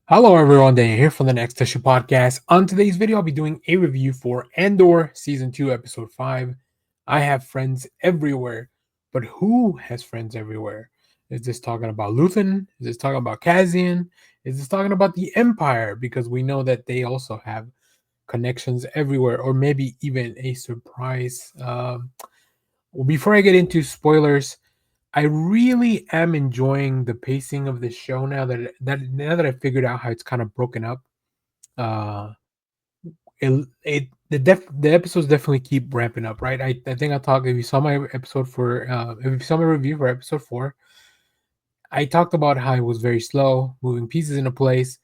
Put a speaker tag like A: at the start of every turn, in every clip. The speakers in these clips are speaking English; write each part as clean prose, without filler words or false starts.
A: Hello everyone, Daniel here from the Next Issue Podcast. On today's video, I'll be doing a review for Andor Season 2, Episode 5. I have friends everywhere, but who has friends everywhere? Is this talking about Luthen? Is this talking about Cassian? Is this talking about the Empire? Because we know that they also have connections everywhere, or maybe even a surprise. Well, before I get into spoilers, I really am enjoying the pacing of this show now that I figured out how it's kind of broken up. Uh, the episodes definitely keep ramping up, right? I think I talked if you saw my episode for if you saw my review for episode 4, I talked about how it was very slow, moving pieces into place,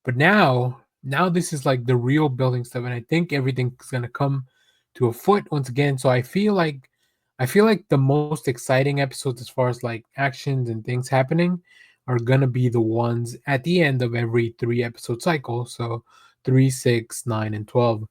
A: but now this is like the real building stuff, and I think everything's gonna come to a foot once again. So I feel like the most exciting episodes as far as like actions and things happening are gonna be the ones at the end of every 3 episode cycle. So 3, 6, 9, and 12.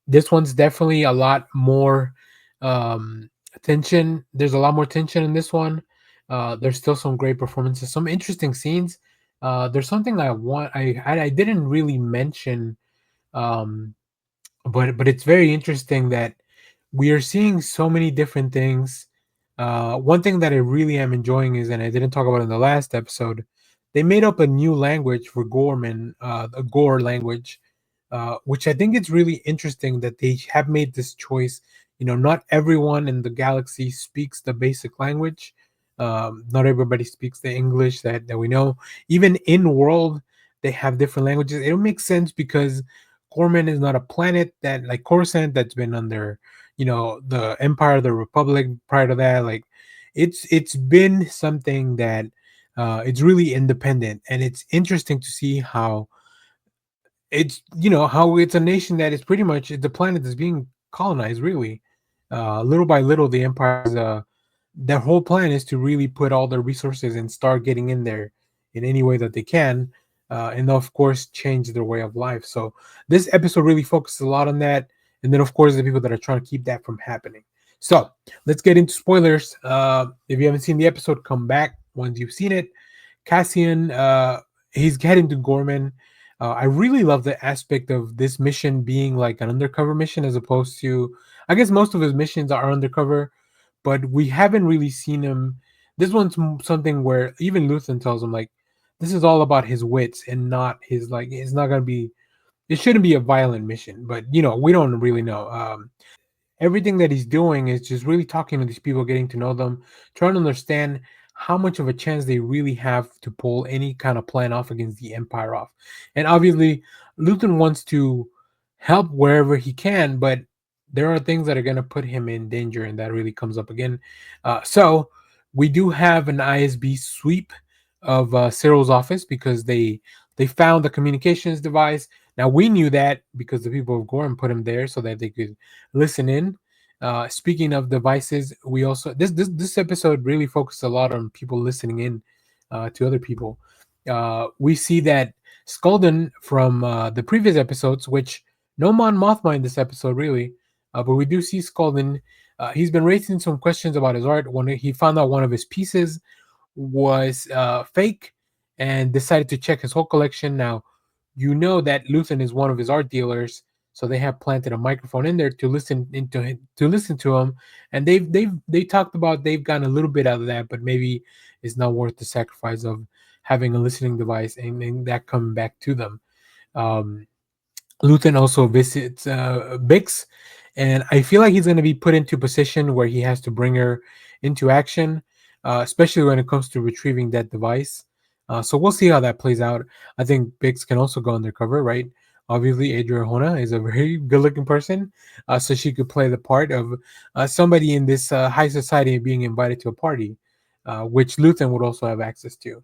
A: This one's definitely a lot more tension. There's a lot more tension in this one. There's still some great performances, some interesting scenes. There's something I didn't really mention, um, but it's very interesting that we are seeing so many different things. One thing that I really am enjoying is, and I didn't talk about in the last episode, they made up a new language for Gorman, a Gore language, which I think it's really interesting that they have made this choice. Not everyone in the galaxy speaks the basic language. Not everybody speaks the English that we know. Even in world, they have different languages. It makes sense because Corman is not a planet that like Coruscant that's been under, the Empire of the Republic prior to that. Like, it's been something that it's really independent, and it's interesting to see how how it's a nation that is pretty much the planet is being colonized really, little by little. The Empire's their whole plan is to really put all their resources and start getting in there in any way that they can, and of course change their way of life. So this episode really focuses a lot on that, and then of course the people that are trying to keep that from happening. So let's get into spoilers. If you haven't seen the episode, come back once you've seen it. Cassian, he's heading to Gorman. I really love the aspect of this mission being like an undercover mission as opposed to, I guess most of his missions are undercover, but we haven't really seen him. This one's something where even Luthen tells him like, this is all about his wits and not his like. It's not gonna be. It shouldn't be a violent mission, but we don't really know. Everything that he's doing is just really talking to these people, getting to know them, trying to understand how much of a chance they really have to pull any kind of plan off against the Empire off. And obviously, Luthor wants to help wherever he can, but there are things that are going to put him in danger, and that really comes up again. So we do have an ISB sweep of Cyril's office because they found the communications device. Now we knew that because the people of Gorham put him there so that they could listen in. Speaking of devices, we also this episode really focused a lot on people listening in to other people. We see that Skulden from the previous episodes, which no Mon Mothma in this episode really, but we do see Skulden. He's been raising some questions about his art when he found out one of his pieces was fake and decided to check his whole collection. Now, you know that Luthen is one of his art dealers, so they have planted a microphone in there to listen to him, and they talked about they've gotten a little bit out of that, but maybe it's not worth the sacrifice of having a listening device and that coming back to them. Um, Luthen also visits Bix, and I feel like he's going to be put into a position where he has to bring her into action, especially when it comes to retrieving that device. So we'll see how that plays out. I think Bix can also go undercover, right? Obviously, Adrian is a very good-looking person, so she could play the part of somebody in this high society being invited to a party, which Luthen would also have access to.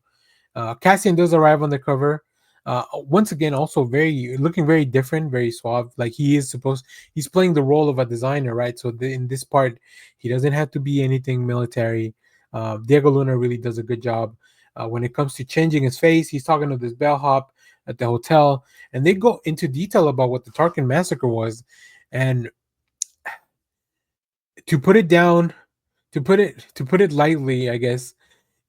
A: Cassian does arrive on the cover. Once again, also very looking very different, very suave. Like he's playing the role of a designer, right? So in this part, he doesn't have to be anything military. Diego Luna really does a good job when it comes to changing his face. He's talking to this bellhop at the hotel, and they go into detail about what the Tarkin massacre was. And to put it down, to put it lightly, I guess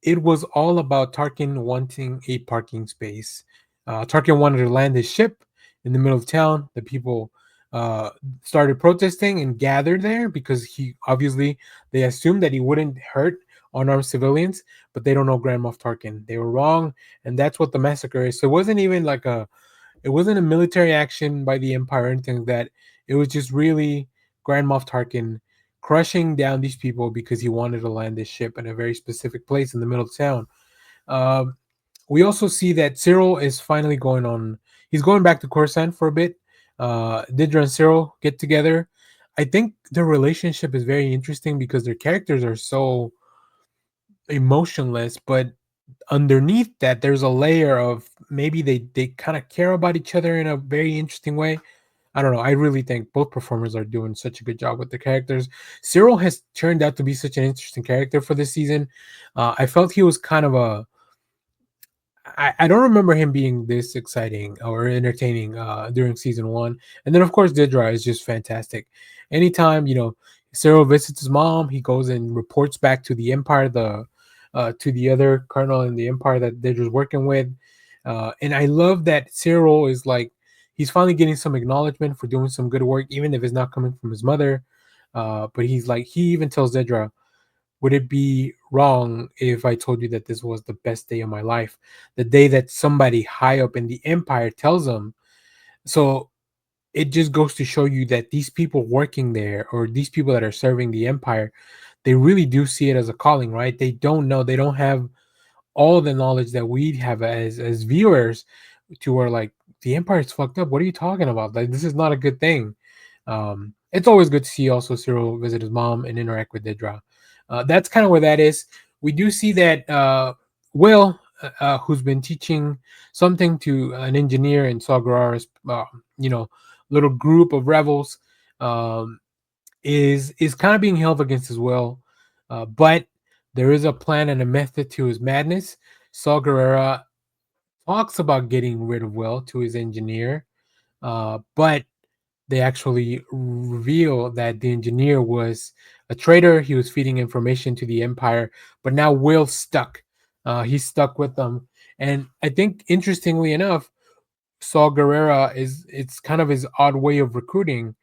A: it was all about Tarkin wanting a parking space. Tarkin wanted to land his ship in the middle of town. The people uh, started protesting and gathered there because he obviously they assumed that he wouldn't hurt unarmed civilians, but they don't know Grand Moff Tarkin. They were wrong, and that's what the massacre is. So it wasn't even like it wasn't a military action by the Empire or anything like that. It was just really Grand Moff Tarkin crushing down these people because he wanted to land this ship in a very specific place in the middle of town. Um, we also see that Cyril is finally going on. He's going back to Coruscant for a bit. Didra and Cyril get together. I think their relationship is very interesting because their characters are so emotionless, but underneath that, there's a layer of maybe they kind of care about each other in a very interesting way. I don't know. I really think both performers are doing such a good job with the characters. Cyril has turned out to be such an interesting character for this season. I felt he was kind of a I don't remember him being this exciting or entertaining during season one. And then, of course, Didra is just fantastic. Anytime Cyril visits his mom, he goes and reports back to the Empire, to the other colonel in the Empire that Didra's working with. And I love that Cyril is like he's finally getting some acknowledgement for doing some good work, even if it's not coming from his mother. But he's like he even tells Didra, would it be wrong if I told you that this was the best day of my life? The day that somebody high up in the empire tells them. So it just goes to show you that these people working there or these people that are serving the empire, they really do see it as a calling, right? They don't know, they don't have all the knowledge that we have as viewers to where like the empire's fucked up. What are you talking about? Like this is not a good thing. It's always good to see also Cyril visit his mom and interact with Didra. That's kind of where that is. We do see that Will, who's been teaching something to an engineer in Saw Gerrera's, little group of rebels, um, is kind of being held against his will. But there is a plan and a method to his madness. Saw Gerrera talks about getting rid of Will to his engineer, but they actually reveal that the engineer was a traitor. He was feeding information to the Empire, but now Will's stuck. He's stuck with them. And I think, interestingly enough, Saul Guerrera it's kind of his odd way of recruiting.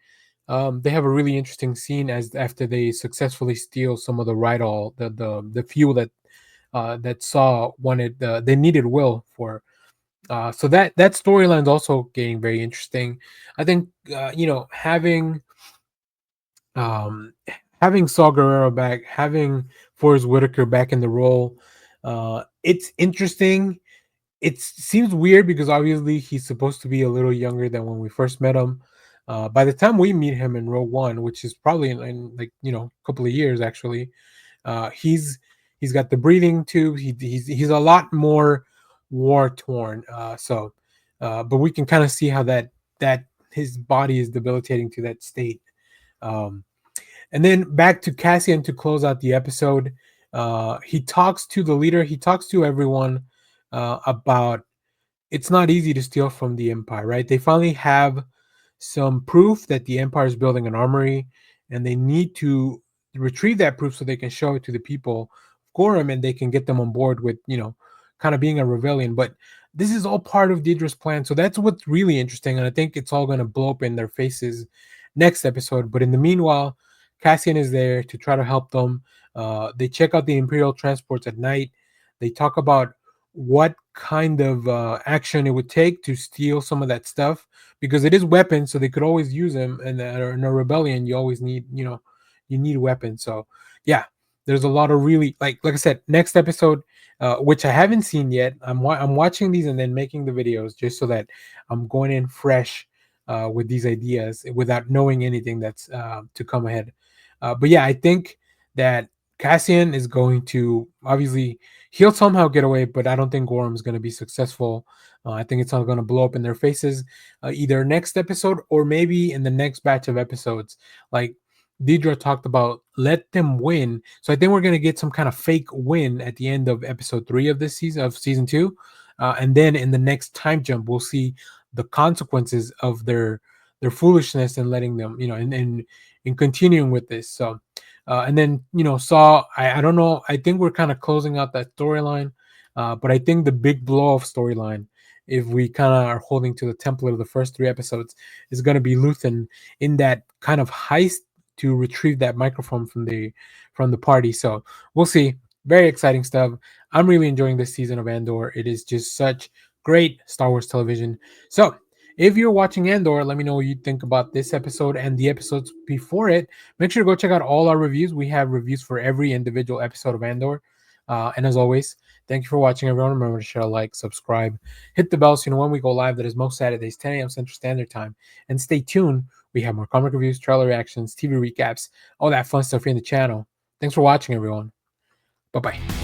A: They have a really interesting scene as after they successfully steal some of the Rydal, the fuel that Saul wanted. They needed Will for. So that storyline is also getting very interesting. I think um, having Saw Gerrera back, having Forrest Whitaker back in the role, it's interesting. It seems weird because obviously he's supposed to be a little younger than when we first met him. By the time we meet him in Rogue One, which is probably in like a couple of years actually, he's got the breathing tube. He's a lot more war torn. But we can kind of see how that his body is debilitating to that state. Um, and then back to Cassian to close out the episode. He talks to the leader. He talks to everyone about it's not easy to steal from the Empire, right? They finally have some proof that the Empire is building an armory, and they need to retrieve that proof so they can show it to the people of Gorham, and they can get them on board with, kind of being a rebellion. But this is all part of Deidre's plan, so that's what's really interesting, and I think it's all going to blow up in their faces next episode. But in the meanwhile, Cassian is there to try to help them. They check out the Imperial transports at night. They talk about what kind of action it would take to steal some of that stuff because it is weapons, so they could always use them. And in a rebellion, you always need, you need weapons. So yeah, there's a lot of really like I said, next episode, which I haven't seen yet. I'm watching these and then making the videos just so that I'm going in fresh with these ideas without knowing anything that's to come ahead. But yeah, I think that Cassian is going to obviously he'll somehow get away, but I don't think Gorham's going to be successful. I think it's all going to blow up in their faces, either next episode or maybe in the next batch of episodes. Like Deidre talked about, let them win. So I think we're going to get some kind of fake win at the end of episode 3 of this season, of season 2, and then in the next time jump, we'll see the consequences of their foolishness and letting them, and continuing with this. So And then saw, I don't know, I think we're kind of closing out that storyline, but I think the big blow off storyline, if we kind of are holding to the template of the first 3 episodes, is going to be Luthen in that kind of heist to retrieve that microphone from the party. So we'll see. Very exciting stuff. I'm really enjoying this season of Andor. It is just such great Star Wars television. So if you're watching Andor, let me know what you think about this episode and the episodes before it. Make sure to go check out all our reviews. We have reviews for every individual episode of Andor. And as always, thank you for watching, everyone. Remember to share, like, subscribe, hit the bell so you know when we go live. That is most Saturdays, 10 a.m. Central Standard Time. And stay tuned. We have more comic reviews, trailer reactions, TV recaps, all that fun stuff here in the channel. Thanks for watching, everyone. Bye-bye.